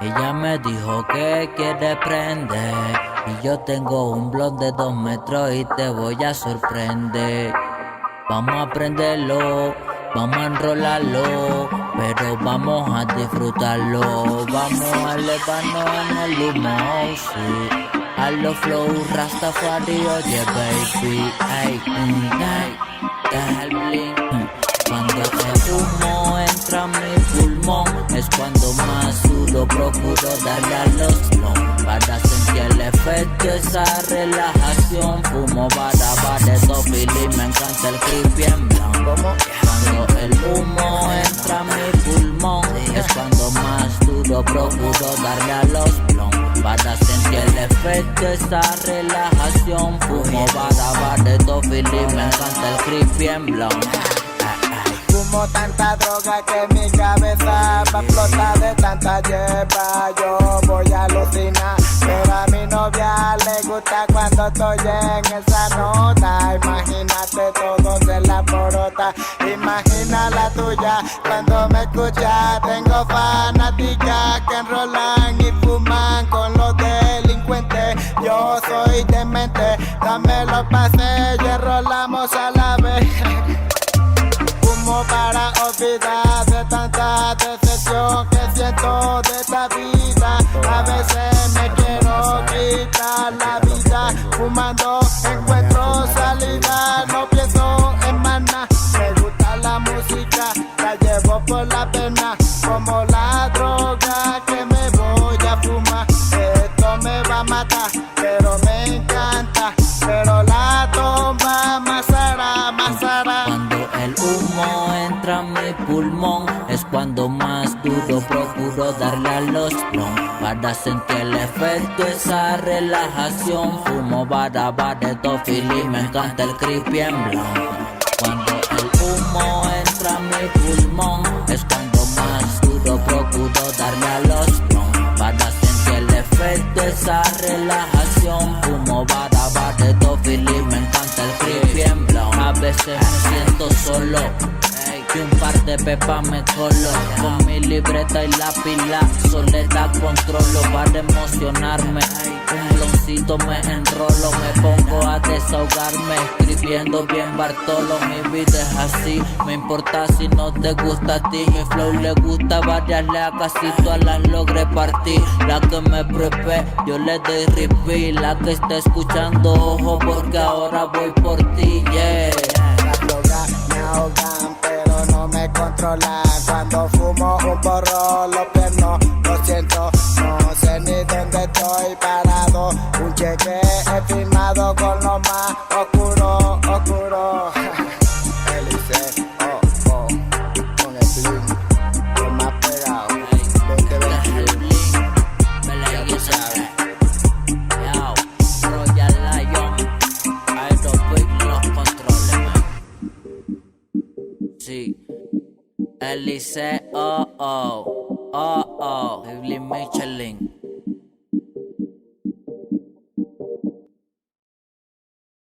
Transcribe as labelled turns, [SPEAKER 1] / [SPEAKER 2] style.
[SPEAKER 1] Ella me dijo que quiere prender y yo tengo un blog de 2 metros y te voy a sorprender. Vamos a prenderlo, vamos a enrolarlo, pero vamos a disfrutarlo. Vamos a elevarnos en el humo, sí. A los flow Rastafari, oye baby, ay, deja el bling. Cuando el humo entra a mi pulmón, es cuando más duro procuro darle a los slums. Para sentir el efecto, esa relajación. Fumo baraba de Tofili, me encanta el creepy en blanco. Cuando el humo entra a mi pulmón, es cuando más duro procuro darle a los slums. Para sentir el efecto, esa relajación. Fumo baraba de Tofili, me encanta el creepy en blanco.
[SPEAKER 2] Fumo tanta droga que mi cabeza va a explotar de tanta hierba. Yo voy a alucinar, pero a mi novia le gusta cuando estoy en esa nota. Imagínate, todo se la porota. Imagina la tuya cuando me escucha. Tengo fanáticas que enrolan y fuman con los delincuentes. Yo soy demente, dame los pases y enrolamos a la vez. Para olvidar de tanta decepción que siento de esta vida. A veces me quiero quitar la vida. Fumando encuentro salida, no pienso en más nada. Me gusta la música, la llevo por la pena. Como la droga que me voy a fumar. Esto me va a matar, pero me encanta. Pero la toma más hará, más hará.
[SPEAKER 1] El humo entra a mi pulmón, es cuando más duro procuro darle a los plom. Para sentir el efecto, esa relajación. Fumo baraba de Tofili, me encanta el creepy en blanco. Cuando el humo entra a mi pulmón, es cuando más duro procuro darle a los plom. Para sentir el efecto, esa relajación. Fumo baraba de Tofili, me encanta el creepy en blanco. A veces me siento solo y un par de pepas me colo. Con mi libreta y la pila, soledad controlo. Para emocionarme, un bloncito me enrolo. Me pongo a desahogarme, escribiendo bien Bartolo. Mi vida es así, me importa si no te gusta a ti. Mi flow le gusta varias, a casi todas las logré partir. La que me prepe, yo le doy repeat. La que está escuchando, ojo, porque ahora voy por ti, yeah.
[SPEAKER 2] Las drogas me ahogan, pero no me controlan. Cuando fumo un porro, los pies no lo siento. No sé ni dónde estoy parado. Un cheque he firmado con lo más oscuro, oscuro. Hélice, con el bling, lo más pegado. 2021, ya tú sabes.
[SPEAKER 1] Sí, Elise, Michelin.